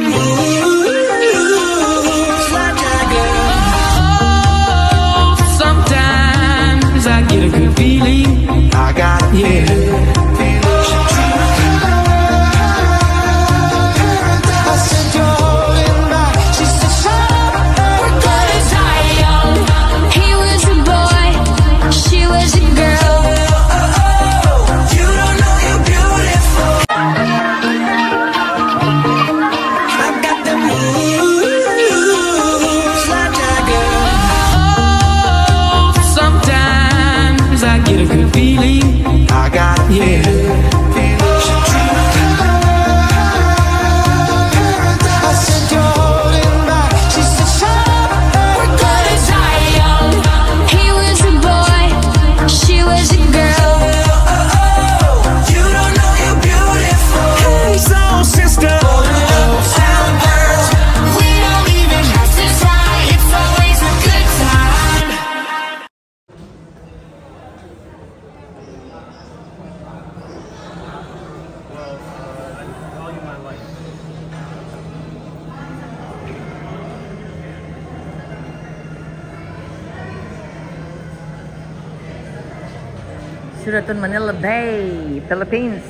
moves like a girl. Oh, sometimes I get a good feeling. I got a feeling. Sheraton Manila Bay, Philippines.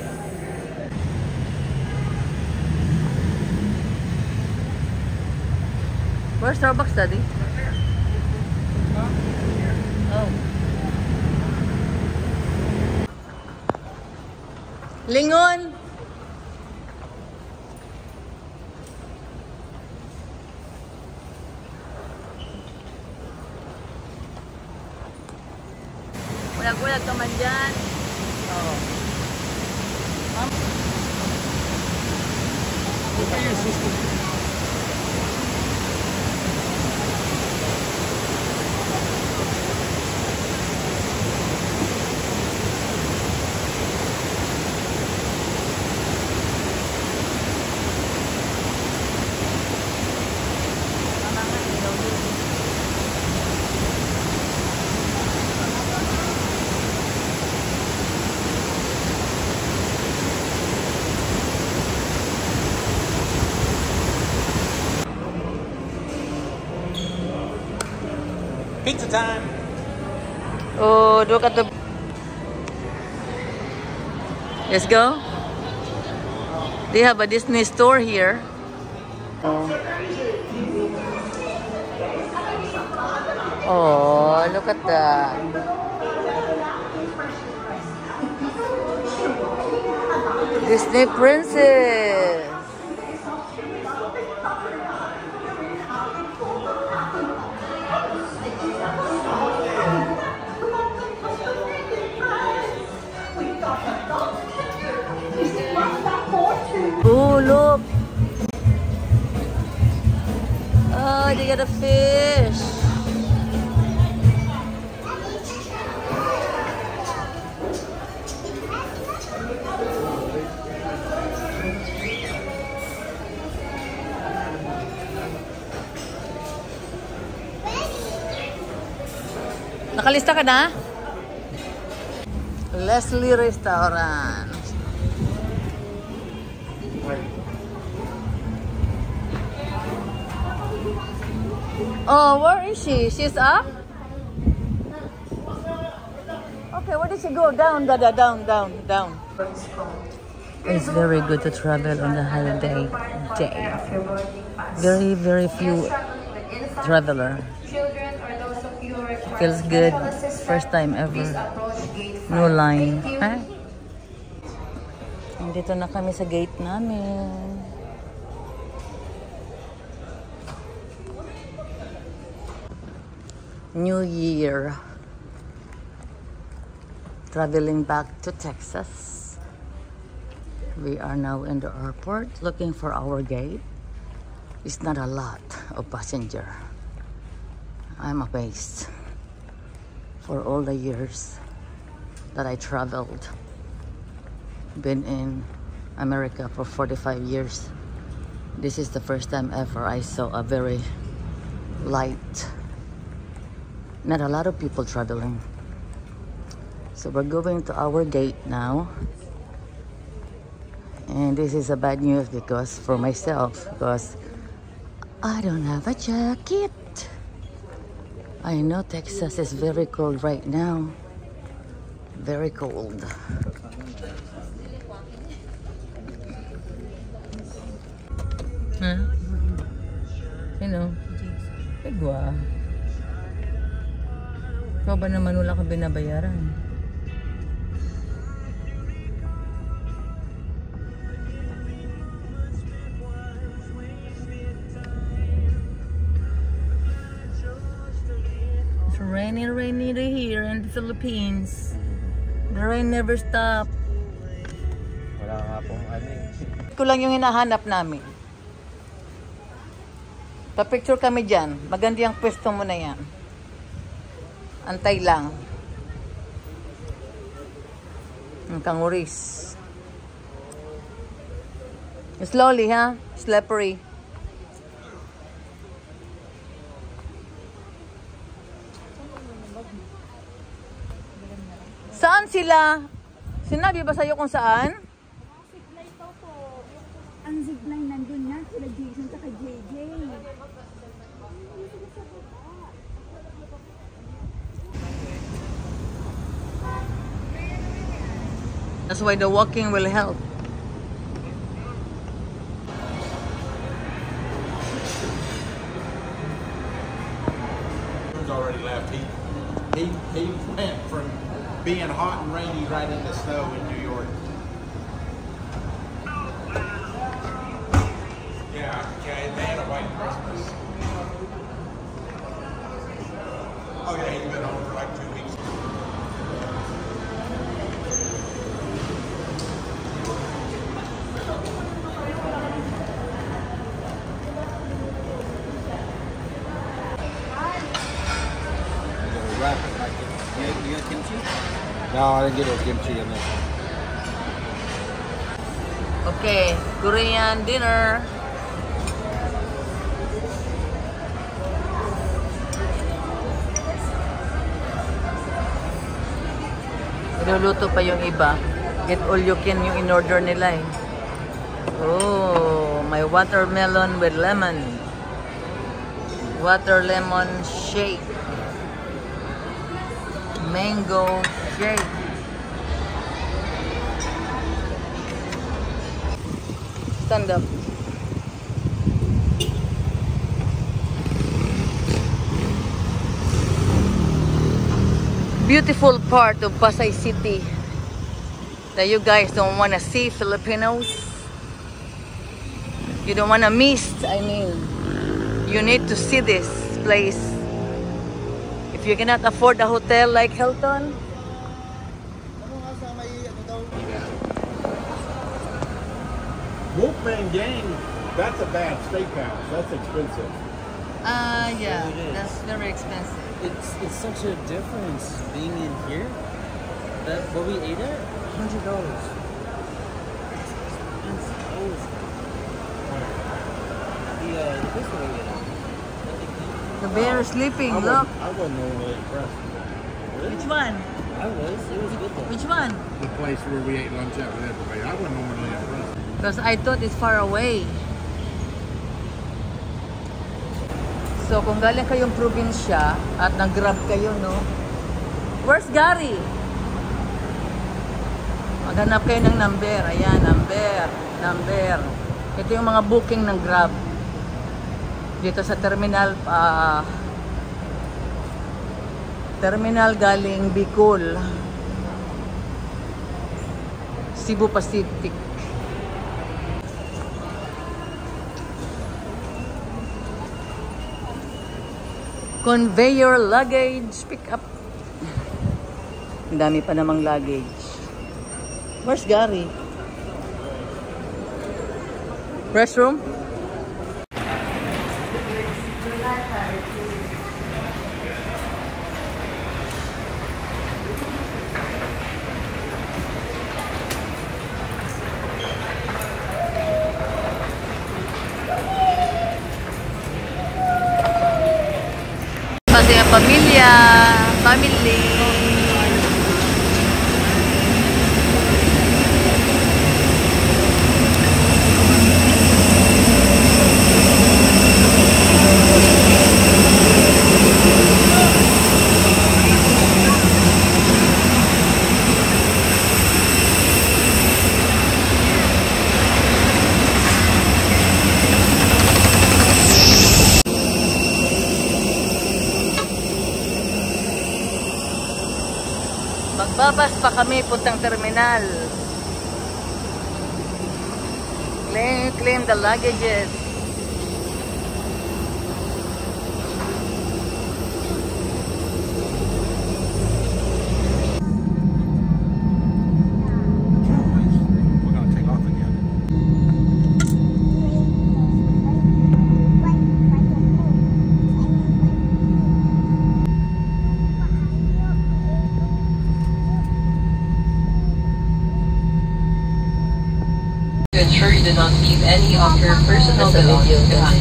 Where's Starbucks, Daddy? Oh. Lingon! Kulag-kulag ka man dyan. Oh. Pizza time! Oh, look at the... Let's go. They have a Disney store here. Oh, look at that. Disney Princess. Oh, look. Oh, they got a fish. Nakalista ka na? Leslie Restaurant. Oh, where is she? She's up? Okay, where did she go? Down, down. It's very good to travel on the holiday day. Very few traveler. Feels good. First time ever. No line. Huh? Dito na kami sa gate namin. New Year. Traveling back to Texas. We are now in the airport looking for our gate. It's not a lot of passenger. I'm amazed. For all the years that I traveled, been in America for 45 years, this is the first time ever I saw a very light, not a lot of people traveling. So we're going to our gate now, And this is a bad news because for myself, because I don't have a jacket. I know Texas is very cold right now. Very cold. Huh? Sino? Igwa. Ikaw ba naman wala kang binabayaran? It's rainy here in the Philippines. The rain never stop. Wala nga pong ano. Ito lang yung hinahanap namin. Pa-picture kami dyan. Maganda yung pwesto mo na yan. Antay lang. Ang kanguris. Slowly, ha? Slippery. Saan sila? Sinabi ba sa'yo kung saan? Zipline daw po. Ang zipline nandun na. Sila Jason at JJ. That's why the walking will help. Already left. He went from being hot and rainy right into snow in New York. Yeah, they had a white Christmas. Oh yeah, he's been home for like 2 weeks. Wrap it like it. You got kimchi? No, I didn't get no kimchi in this one. Okay, Korean dinner. Niluluto pa yung iba. Get all you can yung in-order nila eh. Oh, my watermelon with lemon. Water lemon shake. Mango shake. Stand up. Beautiful part of Pasay City that you guys don't want to see, Filipinos. You don't want to miss, I mean. You need to see this place. If you cannot afford a hotel like Hilton, Wolfman Gang, that's a bad steakhouse. That's expensive. yeah, that's very expensive. It's such a difference being in here. That what we ate at, $100. This one we ate at. The bear is sleeping, look. I wasn't overly impressed. Which one? I was. It was good though. Which one? The place where we ate lunch at with everybody. I wasn't overly impressed. Because I thought it's far away. So kung galing kayong probinsya at nag-grab kayo, no? Where's Gary? Maghanap kayo ng number. Ayan, number. Ito yung mga booking ng Grab. Dito sa terminal, terminal galing Bicol, Cebu Pacific. Conveyor luggage pick up. Ang dami pa namang luggage. Where's Gary? Restroom? Masaya pamilya, family. Babas pa kami puntang terminal. Claim the luggages. We're gonna take off again. To ensure you do not leave any of your personal belongings behind.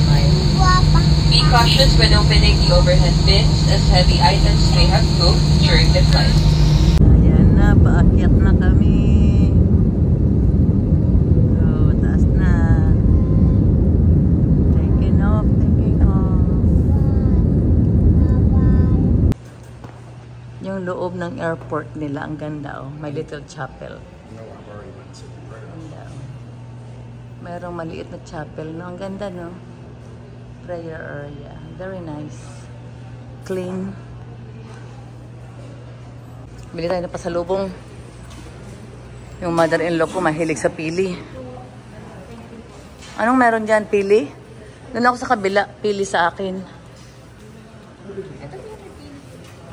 Be cautious when opening the overhead bins as heavy items may have moved during the flight. Ayan na, paakyat na kami. Oh, taas na. Taking off, taking off. Yung loob ng airport nila, ang ganda oh. May little chapel. No, I've already been to the prayer. Ganda oh. Merong maliit na chapel, no? Ang ganda, no? Prayer area. Very nice. Clean. Bili tayo na pasalubong. Yung mother-in-law ko mahilig sa pili. Anong meron dyan? Pili? Doon ako sa kabila. Pili sa akin.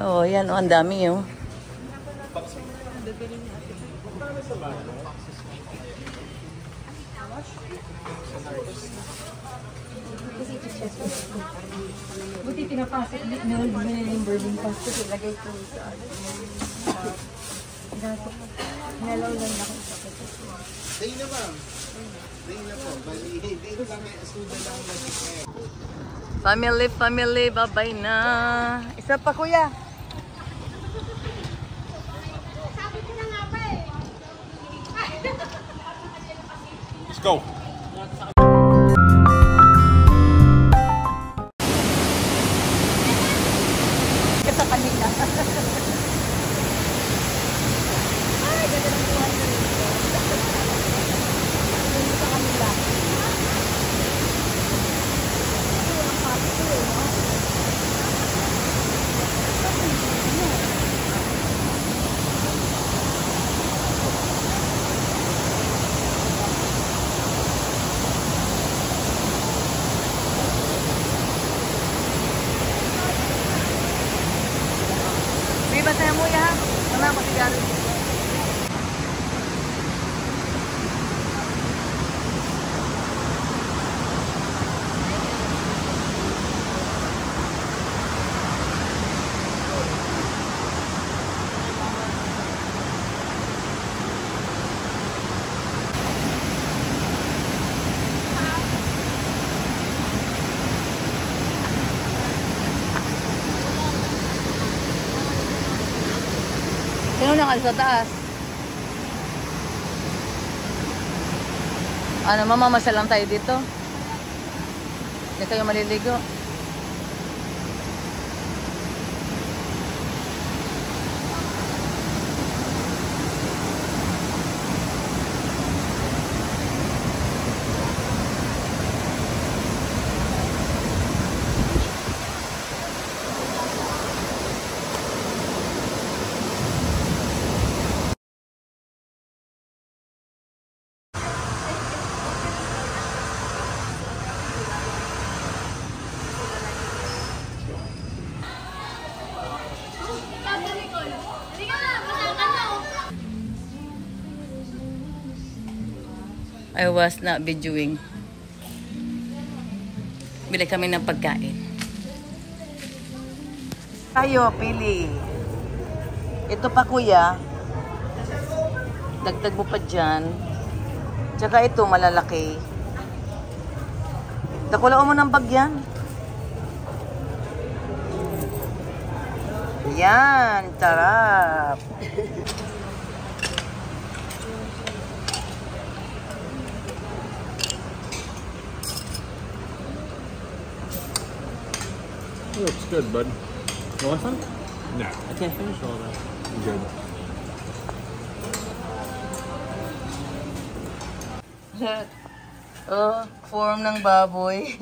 Oo, yan. Oh, ang dami, oh. Buti pinapasok din yung bourbon pass ko. Ilagay ko sa nalaw lang ako sa kapit. Day na ma'am. Day na po. Bali, dito kami asuda lang Family, family. Bye-bye na. Isa pa, kuya. Let's go. Sa kanila. Biba tayo mo ya. Sama ko si Gary. Sino nang sa taas? Ano, mamamasa lang tayo dito? Hindi kayo maliligo. I was not videoing. Bili kami ng pagkain. Tayo, pili. Ito pa kuya. Dagdag mo pa dyan. Tsaka ito, malalaki. Dakulaan mo ng bagyan. Yan, tarap. Looks good, bud. You want some? No, I can't finish all that. I'm good. Oh, form ng baboy.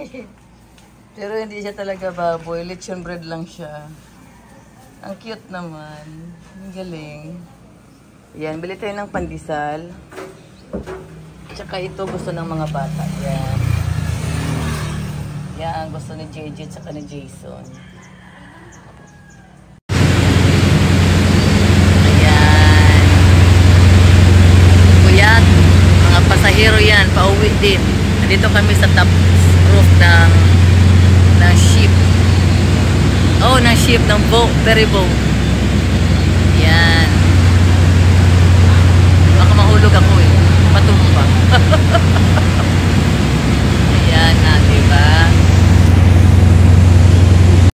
Pero hindi siya talaga baboy. Lechon bread lang siya. Ang cute naman. Ang galing. Yan, bili tayo ng pandesal. Tsaka ito gusto ng mga bata. Yan. Yan, gusto ni JJ tsaka ni Jason. Ayan. Kuyat, mga pasahero yan, pauwi din. Nandito kami sa top roof ng ship. Oh, ng ship, ng boat, ferry boat. Yan. Baka mahulog ako eh. Patumba.